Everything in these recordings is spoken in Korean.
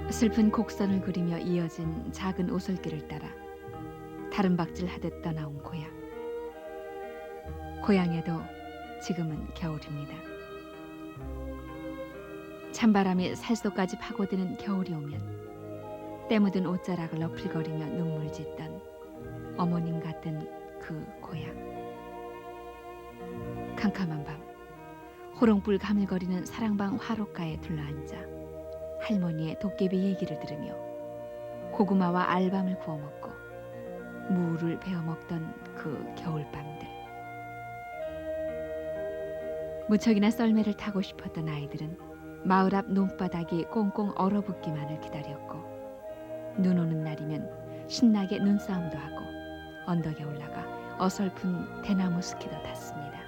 슬픈 곡선을 그리며 이어진 작은 오솔길을 따라 다름박질하듯 떠나온 고향. 고향에도 지금은 겨울입니다. 찬바람이 살속까지 파고드는 겨울이 오면 때 묻은 옷자락을 어필거리며 눈물 짓던 어머님 같은 그 고향. 캄캄한 밤 호롱불 가물거리는 사랑방 화롯가에 둘러앉아 할머니의 도깨비 얘기를 들으며 고구마와 알밤을 구워 먹고 무를 베어 먹던 그 겨울밤들. 무척이나 썰매를 타고 싶었던 아이들은 마을 앞 논바닥이 꽁꽁 얼어붙기만을 기다렸고, 눈 오는 날이면 신나게 눈싸움도 하고 언덕에 올라가 어설픈 대나무 스키도 탔습니다.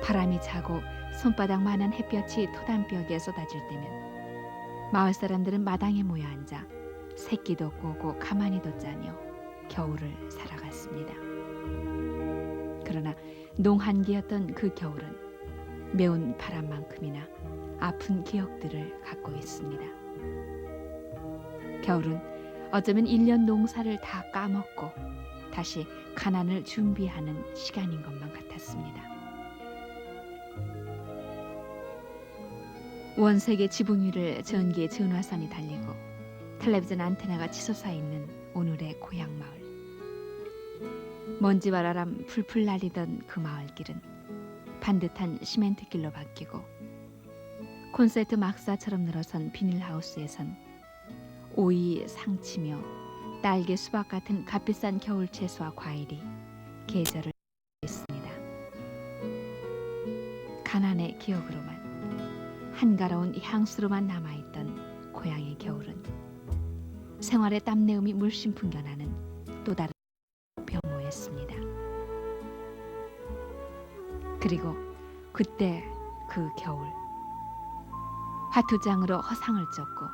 바람이 차고 손바닥만한 햇볕이 토단벽에 쏟아질 때면 마을 사람들은 마당에 모여 앉아 새끼도 꼬고 가만히도 짜며 겨울을 살아갔습니다. 그러나 농한기였던 그 겨울은 매운 바람만큼이나 아픈 기억들을 갖고 있습니다. 겨울은 어쩌면 1년 농사를 다 까먹고 다시 가난을 준비하는 시간인 것만 같았습니다. 원색의 지붕 위를 전기의 전화선이 달리고 텔레비전 안테나가 치솟아 있는 오늘의 고향 마을. 먼지바람 풀풀 날리던 그 마을길은 반듯한 시멘트길로 바뀌고, 콘센트 막사처럼 늘어선 비닐하우스에선 오이, 상치며 딸기, 수박 같은 값비싼 겨울 채소와 과일이 계절을 했습니다. 가난의 기억으로만, 한가로운 향수로만 남아있던 고향의 겨울은 생활의 땀내음이 물씬 풍겨나는 또 다른 변모였습니다. 그리고 그때 그 겨울, 화투장으로 허상을 쫓고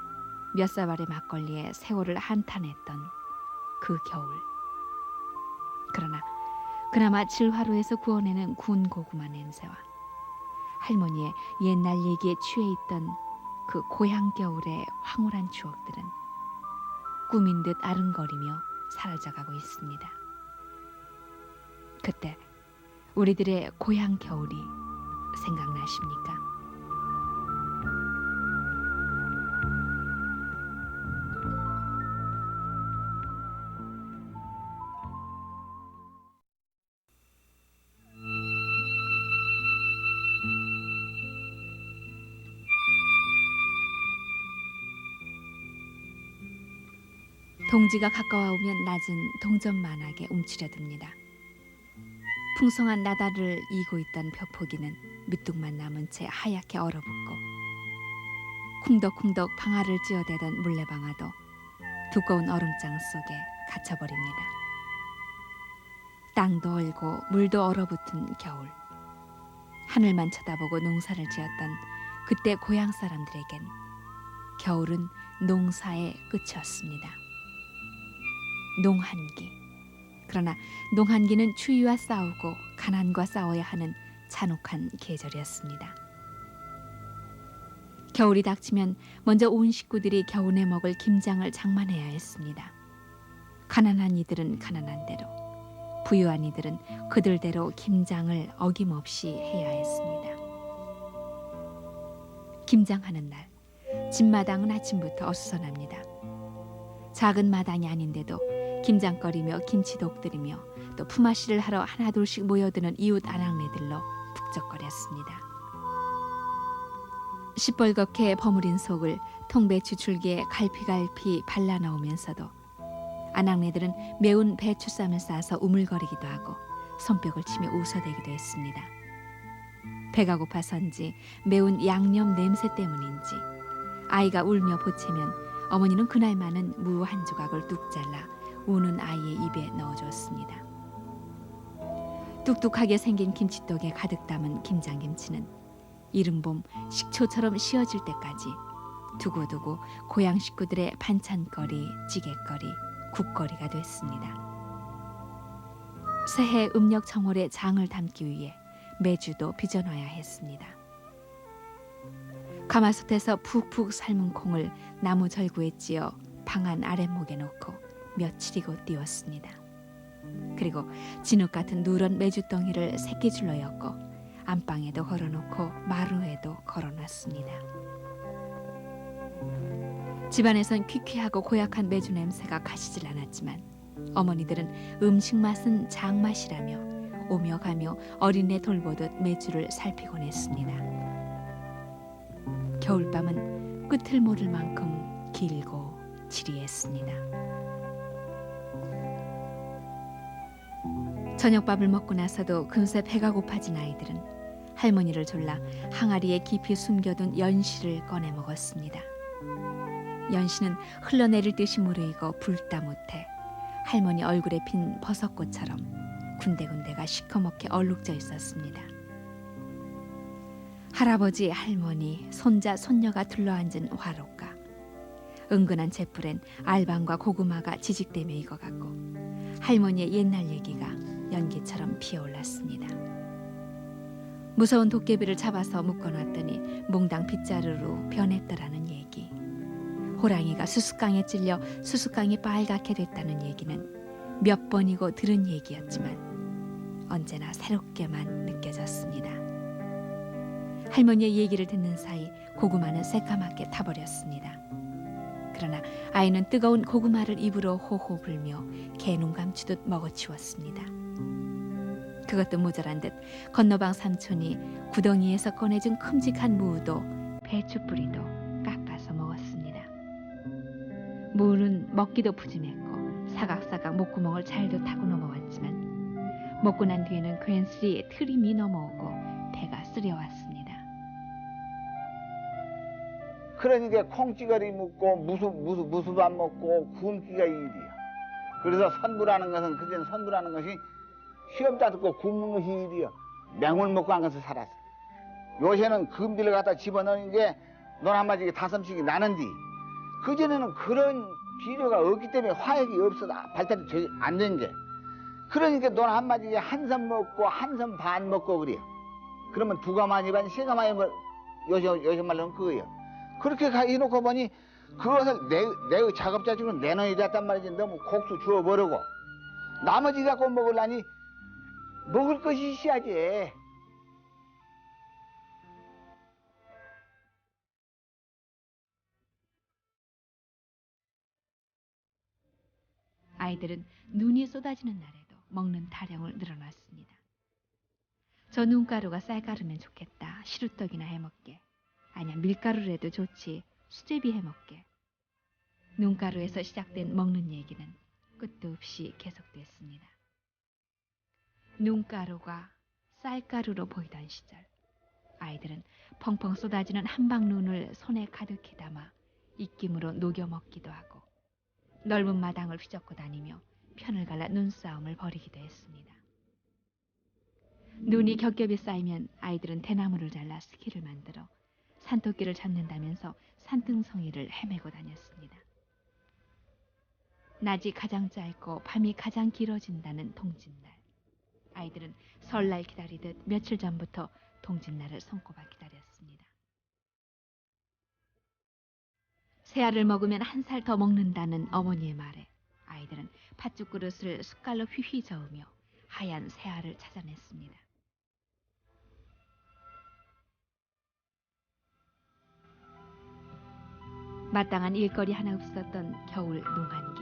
몇 사발의 막걸리에 세월을 한탄했던 그 겨울. 그러나 그나마 질화로에서 구워내는 구운 고구마 냄새와 할머니의 옛날 얘기에 취해 있던 그 고향 겨울의 황홀한 추억들은 꿈인 듯 아른거리며 사라져가고 있습니다. 그때 우리들의 고향 겨울이 생각나십니까? 동지가 가까워오면 낮은 동전만하게 움츠려듭니다. 풍성한 나달을 이고 있던 벽포기는 밑둥만 남은 채 하얗게 얼어붙고, 쿵덕쿵덕 방아를 찧어대던 물레방아도 두꺼운 얼음장 속에 갇혀버립니다. 땅도 얼고 물도 얼어붙은 겨울. 하늘만 쳐다보고 농사를 지었던 그때 고향 사람들에겐 겨울은 농사의 끝이었습니다. 농한기. 그러나 농한기는 추위와 싸우고 가난과 싸워야 하는 잔혹한 계절이었습니다. 겨울이 닥치면 먼저 온 식구들이 겨우내 먹을 김장을 장만해야 했습니다. 가난한 이들은 가난한 대로, 부유한 이들은 그들대로 김장을 어김없이 해야 했습니다. 김장하는 날, 집마당은 아침부터 어수선합니다. 작은 마당이 아닌데도 김장거리며 김치도 엎드리며 또 품앗이를 하러 하나둘씩 모여드는 이웃 아낙네들로 북적거렸습니다. 시뻘겋게 버무린 속을 통배추 줄기에 갈피갈피 발라넣으면서도 아낙네들은 매운 배추쌈을 싸서 우물거리기도 하고 손뼉을 치며 웃어대기도 했습니다. 배가 고파서인지 매운 양념 냄새 때문인지 아이가 울며 보채면 어머니는 그날만은 무 한 조각을 뚝 잘라 우는 아이의 입에 넣어줬습니다. 뚝뚝하게 생긴 김치떡에 가득 담은 김장김치는 이른봄 식초처럼 씌어질 때까지 두고두고 고향 식구들의 반찬거리, 찌개거리, 국거리가 됐습니다. 새해 음력 정월의 장을 담기 위해 매주도 빚어놔야 했습니다. 가마솥에서 푹푹 삶은 콩을 나무 절구에 찧어 방안 아랫목에 놓고 며칠이고 띄웠습니다. 그리고 진흙 같은 누런 메주덩이를 새끼줄로 엮어 안방에도 걸어놓고 마루에도 걸어놨습니다. 집안에선 퀴퀴하고 고약한 메주 냄새가 가시질 않았지만 어머니들은 음식 맛은 장맛이라며 오며 가며 어린애 돌보듯 메주를 살피곤 했습니다. 겨울밤은 끝을 모를 만큼 길고 지리했습니다. 저녁밥을 먹고 나서도 금세 배가 고파진 아이들은 할머니를 졸라 항아리에 깊이 숨겨둔 연시를 꺼내 먹었습니다. 연시는 흘러내릴 듯이 무르익어 불다 못해 할머니 얼굴에 핀 버섯꽃처럼 군데군데가 시커멓게 얼룩져 있었습니다. 할아버지, 할머니, 손자, 손녀가 둘러앉은 화롯가. 은근한 잿불엔 알방과 고구마가 지직대며 익어갔고 할머니의 옛날 얘기가 연기처럼 피어올랐습니다. 무서운 도깨비를 잡아서 묶어놨더니 몽당 빗자루로 변했더라는 얘기. 호랑이가 수수깡에 찔려 수수깡이 빨갛게 됐다는 얘기는 몇 번이고 들은 얘기였지만 언제나 새롭게만 느껴졌습니다. 할머니의 얘기를 듣는 사이 고구마는 새까맣게 타버렸습니다. 그러나 아이는 뜨거운 고구마를 입으로 호호 불며 개눈 감추듯 먹어치웠습니다. 그것도 모자란 듯 건너방 삼촌이 구덩이에서 꺼내준 큼직한 무도 배추뿌리도 깎아서 먹었습니다. 무는 먹기도 푸짐했고 사각사각 목구멍을 잘도 타고 넘어왔지만 먹고 난 뒤에는 괜스레 트림이 넘어오고 배가 쓰려왔습니다. 그러니까 콩찌가리 먹고 무수밥 먹고 굶기가 일이야. 그래서 선부라는 것은 그전 선부라는 것이 시험 따듣고 굶는 것이 일이야. 맹물 먹고 안 가서 살았어. 요새는 금비를 갖다 집어넣는 게 논 한 마디에 5씩이 나는데 그전에는 그런 비료가 없기 때문에 화약이 없어 발달이 안 된 게. 그러니까 논 한 마디에 한 섬 먹고 한 섬 반 먹고 그래요. 그러면 2가마니 반 3가마니 요새 말로는 그거예요. 그렇게 해놓고 보니 그것을 내 작업자식으로 내놓아야 됐단 말이지. 너무 곡수 주워버리고 나머지 갖고 먹으려니 먹을 것이 있어야지. 아이들은 눈이 쏟아지는 날에도 먹는 타령을 늘어놨습니다. 저 눈가루가 쌀가루면 좋겠다. 시루떡이나 해먹게. 아니야 밀가루라도 좋지. 수제비 해먹게. 눈가루에서 시작된 먹는 얘기는 끝도 없이 계속됐습니다. 눈가루가 쌀가루로 보이던 시절 아이들은 펑펑 쏟아지는 한방 눈을 손에 가득히 담아 입김으로 녹여 먹기도 하고 넓은 마당을 휘젓고 다니며 편을 갈라 눈싸움을 벌이기도 했습니다. 눈이 겹겹이 쌓이면 아이들은 대나무를 잘라 스키를 만들어 산토끼를 잡는다면서 산등성이를 헤매고 다녔습니다. 낮이 가장 짧고 밤이 가장 길어진다는 동짓날. 아이들은 설날 기다리듯 며칠 전부터 동짓날을 손꼽아 기다렸습니다. 새알을 먹으면 1살 더 먹는다는 어머니의 말에 아이들은 팥죽 그릇을 숟갈로 휘휘 저으며 하얀 새알을 찾아냈습니다. 마땅한 일거리 하나 없었던 겨울 농한기.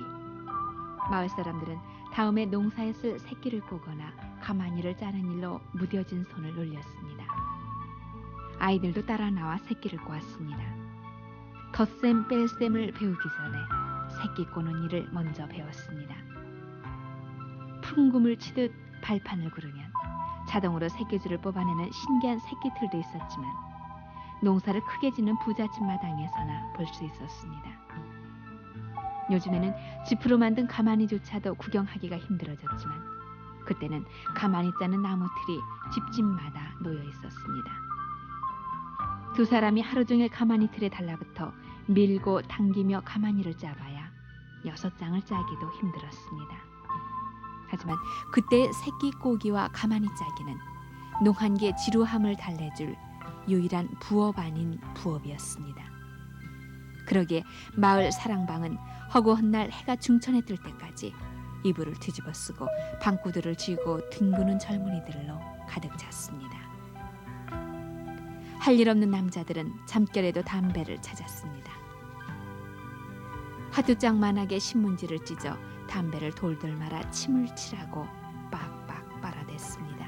마을 사람들은 다음에 농사에 쓸 새끼를 꼬거나 가마니를 짜는 일로 무뎌진 손을 놀렸습니다. 아이들도 따라 나와 새끼를 꼬았습니다. 덧셈 뺄셈을 배우기 전에 새끼 꼬는 일을 먼저 배웠습니다. 푸른금을 치듯 발판을 구르면 자동으로 새끼줄을 뽑아내는 신기한 새끼틀도 있었지만 농사를 크게 짓는 부잣집 마당에서나 볼 수 있었습니다. 요즘에는 짚으로 만든 가마니조차도 구경하기가 힘들어졌지만 그때는 가마니 짜는 나무틀이 집집마다 놓여 있었습니다. 2 사람이 하루 종일 가마니 틀에 달라붙어 밀고 당기며 가마니를 짜봐야 6장을 짜기도 힘들었습니다. 하지만 그때의 새끼 꼬기와 가마니 짜기는 농한기의 지루함을 달래줄 유일한 부업 아닌 부업이었습니다. 그러기에 마을 사랑방은 허구한 날 해가 중천에 뜰 때까지 이불을 뒤집어 쓰고 방구들을 쥐고 뒹구는 젊은이들로 가득 찼습니다. 할 일 없는 남자들은 잠결에도 담배를 찾았습니다. 화두장만하게 신문지를 찢어 담배를 돌돌 말아 침을 칠하고 빡빡 빨아댔습니다.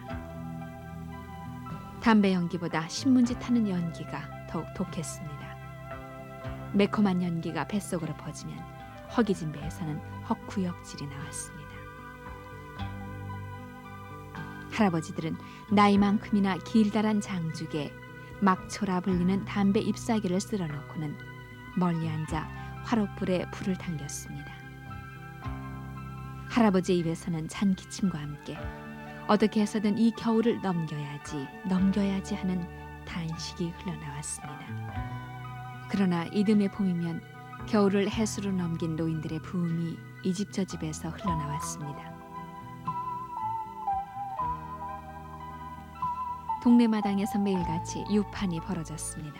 담배 연기보다 신문지 타는 연기가 더욱 독했습니다. 매콤한 연기가 뱃속으로 퍼지면 허기진 배에서는 헛구역질이 나왔습니다. 할아버지들은 나이만큼이나 길다란 장죽에 막초라 불리는 담배 잎사귀를 쓸어놓고는 멀리 앉아 화롯불에 불을 당겼습니다. 할아버지 입에서는 찬 기침과 함께 어떻게 해서든 이 겨울을 넘겨야지 하는 단식이 흘러나왔습니다. 그러나 이듬해 봄이면 겨울을 해수로 넘긴 노인들의 부음이 이 집 저 집에서 흘러나왔습니다. 동네 마당에서 매일같이 유판이 벌어졌습니다.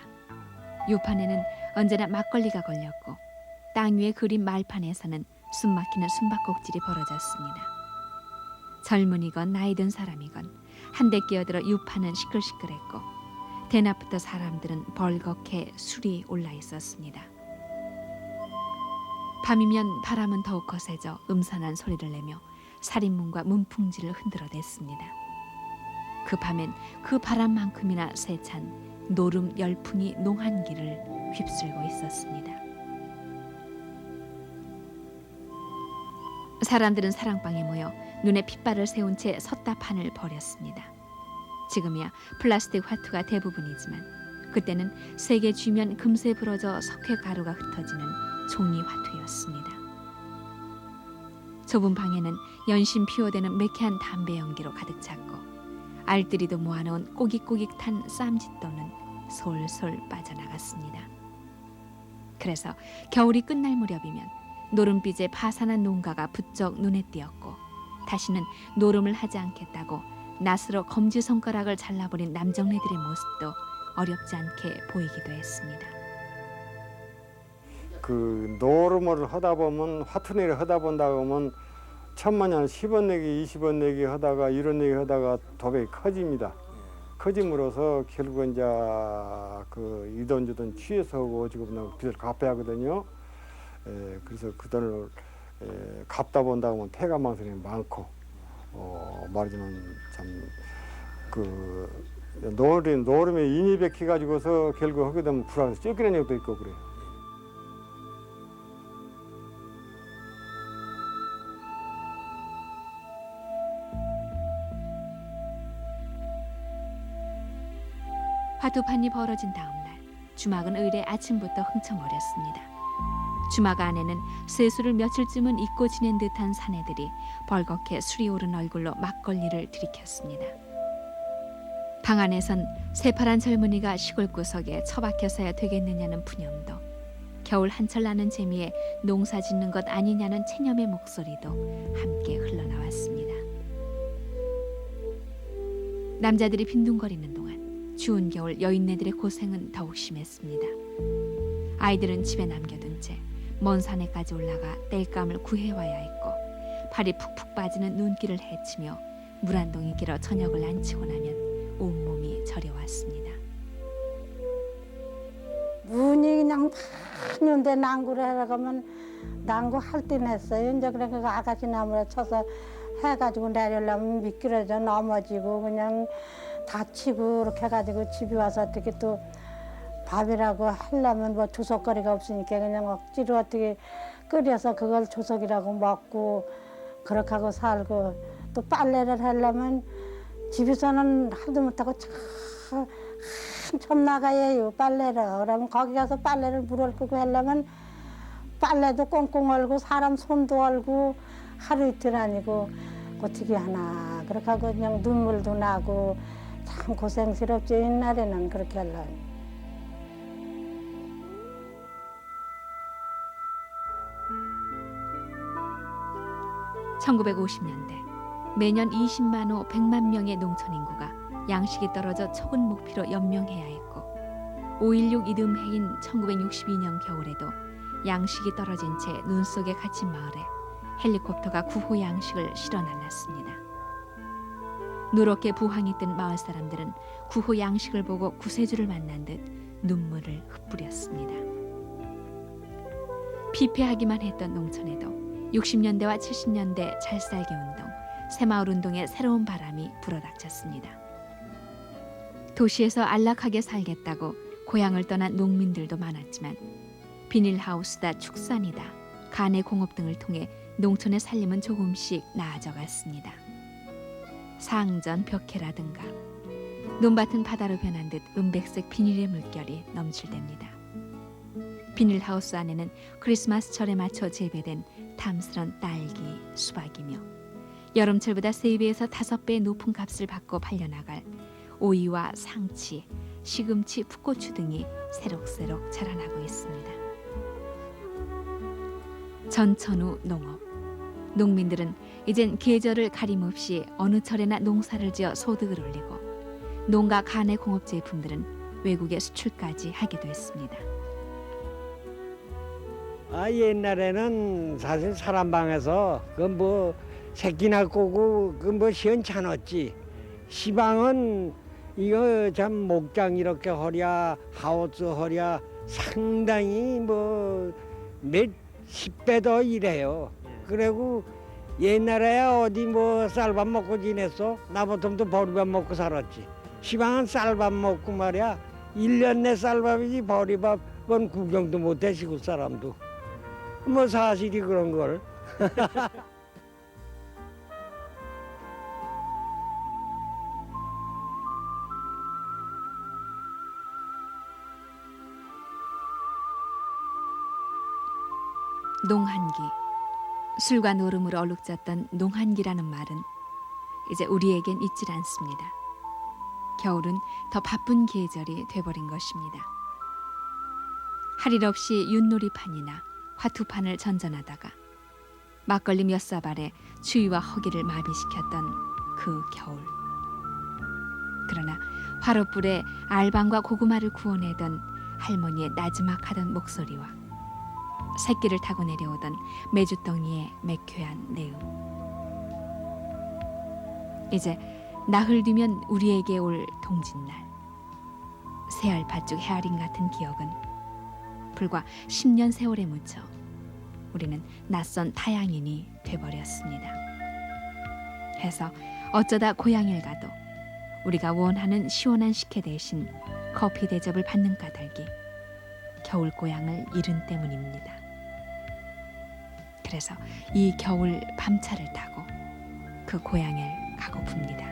유판에는 언제나 막걸리가 걸렸고 땅 위에 그린 말판에서는 숨막히는 숨바꼭질이 벌어졌습니다. 젊은이건 나이 든 사람이건 한데 끼어들어 유판은 시끌시끌했고 대낮부터 사람들은 벌겋게 술이 올라 있었습니다. 밤이면 바람은 더욱 거세져 음산한 소리를 내며 살인문과 문풍지를 흔들어댔습니다. 그 밤엔 그 바람만큼이나 세찬 노름 열풍이 농한 길을 휩쓸고 있었습니다. 사람들은 사랑방에 모여 눈에 핏발을 세운 채 섰다 판을 벌였습니다. 지금이야 플라스틱 화투가 대부분이지만 그때는 세게 쥐면 금세 부러져 석회 가루가 흩어지는 종이 화투였습니다. 좁은 방에는 연신 피워대는 매캐한 담배 연기로 가득 찼고 알뜰이도 모아놓은 꼬깃꼬깃 탄 쌈짓돈은 솔솔 빠져나갔습니다. 그래서 겨울이 끝날 무렵이면 노름빛의 파산한 농가가 부쩍 눈에 띄었고 다시는 노름을 하지 않겠다고 낫으로 검지손가락을 잘라버린 남정네들의 모습도 어렵지 않게 보이기도 했습니다. 그 노름을 하다 보면 화투내를 하다 본다 보면 천만년 10원 내기 20원 내기 하다가 이런 내기 하다가 도배이 커집니다. 커짐으로써 결국은 이제 그 이돈 주돈 취해서 오고 지금 빚을 갚아야 하거든요. 그래서 그 돈을 갚다 본다 보면 폐가망신이 많고 말하자면 참 그 노름에 인이 베키 가지고서 결국 하게 되면 불안해서 쫓기는 적도 있고 그래요. 화투판이 벌어진 다음 날 주막은 의례 아침부터 흥청거렸습니다. 주막 안에는 세수를 며칠쯤은 잊고 지낸 듯한 사내들이 벌겋게 술이 오른 얼굴로 막걸리를 들이켰습니다. 방 안에선 새파란 젊은이가 시골 구석에 처박혀서야 되겠느냐는 푸념도 겨울 한철 나는 재미에 농사 짓는 것 아니냐는 체념의 목소리도 함께 흘러나왔습니다. 남자들이 빈둥거리는 동안 추운 겨울 여인네들의 고생은 더욱 심했습니다. 아이들은 집에 남겨둔 채 먼 산에까지 올라가 땔감을 구해와야 했고 발이 푹푹 빠지는 눈길을 헤치며 물 한 동이 길어 저녁을 안 치고 나면 온몸이 저려왔습니다. 눈이 그냥 파는데 난구를 하러 가면 난구 할 때 냈어요. 이제 그래 그 아가씨 나무에 쳐서 해가지고 내려려면 미끄러져 넘어지고 그냥 다치고 이렇게 해가지고 집에 와서 어떻게 또 밥이라고 하려면 뭐 주석거리가 없으니까 그냥 억지로 어떻게 끓여서 그걸 주석이라고 먹고 그렇게 하고 살고 또 빨래를 하려면 집에서는 하도 못하고 한참 나가야 해요 빨래를. 그러면 거기 가서 빨래를 물을 끄고 하려면 빨래도 꽁꽁 얼고 사람 손도 얼고 하루 이틀 아니고 어떻게 하나 그렇게 하고 그냥 눈물도 나고 참 고생스럽죠. 옛날에는 그렇게 하려면. 1950년대 매년 20만 호 100만 명의 농촌 인구가 양식이 떨어져 척은 목피로 연명해야 했고 5.16 이듬해인 1962년 겨울에도 양식이 떨어진 채 눈 속에 갇힌 마을에 헬리콥터가 구호 양식을 실어 날랐습니다. 누렇게 부항이 뜬 마을 사람들은 구호 양식을 보고 구세주를 만난 듯 눈물을 흩뿌렸습니다. 피폐하기만 했던 농촌에도 60년대와 70년대 잘살기 운동, 새마을 운동의 새로운 바람이 불어닥쳤습니다. 도시에서 안락하게 살겠다고 고향을 떠난 농민들도 많았지만 비닐하우스다 축산이다 간의 공업 등을 통해 농촌의 살림은 조금씩 나아져갔습니다. 상전 벽해라든가 논밭은 바다로 변한 듯 은백색 비닐의 물결이 넘칠댑니다. 비닐하우스 안에는 크리스마스철에 맞춰 재배된 탐스런 딸기, 수박이며 여름철보다 3배에서 5배의 높은 값을 받고 팔려나갈 오이와 상치, 시금치, 풋고추 등이 새록새록 자라나고 있습니다. 전천후 농업. 농민들은 이젠 계절을 가림없이 어느 철에나 농사를 지어 소득을 올리고 농가 간의 공업 제품들은 외국에 수출까지 하게 됐습니다. 옛날에는 사실 사람 방에서 그 뭐 새끼나 꼬고 그 뭐 시원찮았지. 시방은 이거 참 목장 이렇게 허랴 하우스 허랴 상당히 뭐 몇 10배 더 일해요. 그리고 옛날에 어디 뭐 쌀밥 먹고 지냈어? 나 보통도 보리밥 먹고 살았지. 시방은 쌀밥 먹고 말이야 1년 내 쌀밥이지 보리밥은 구경도 못해 시골 사람도. 뭐 사실이 그런 걸. 농한기. 술과 노름으로 얼룩졌던 농한기라는 말은 이제 우리에겐 있질 않습니다. 겨울은 더 바쁜 계절이 돼버린 것입니다. 할 일 없이 윷놀이판이나 화투판을 전전하다가 막걸리 몇 사발에 추위와 허기를 마비시켰던 그 겨울. 그러나 화롯불에 알밤과 고구마를 구워내던 할머니의 나지막하던 목소리와 새끼를 타고 내려오던 메주덩이의 매캐한 내음. 이제 나흘 뒤면 우리에게 올 동짓날. 새알팥죽 헤아림 같은 기억은 불과 10년 세월에 묻혀 우리는 낯선 타양인이 돼버렸습니다. 해서 어쩌다 고향을 가도 우리가 원하는 시원한 식혜 대신 커피 대접을 받는 까닭이 겨울 고향을 잃은 때문입니다. 그래서 이 겨울 밤차를 타고 그 고향을 가고픕니다.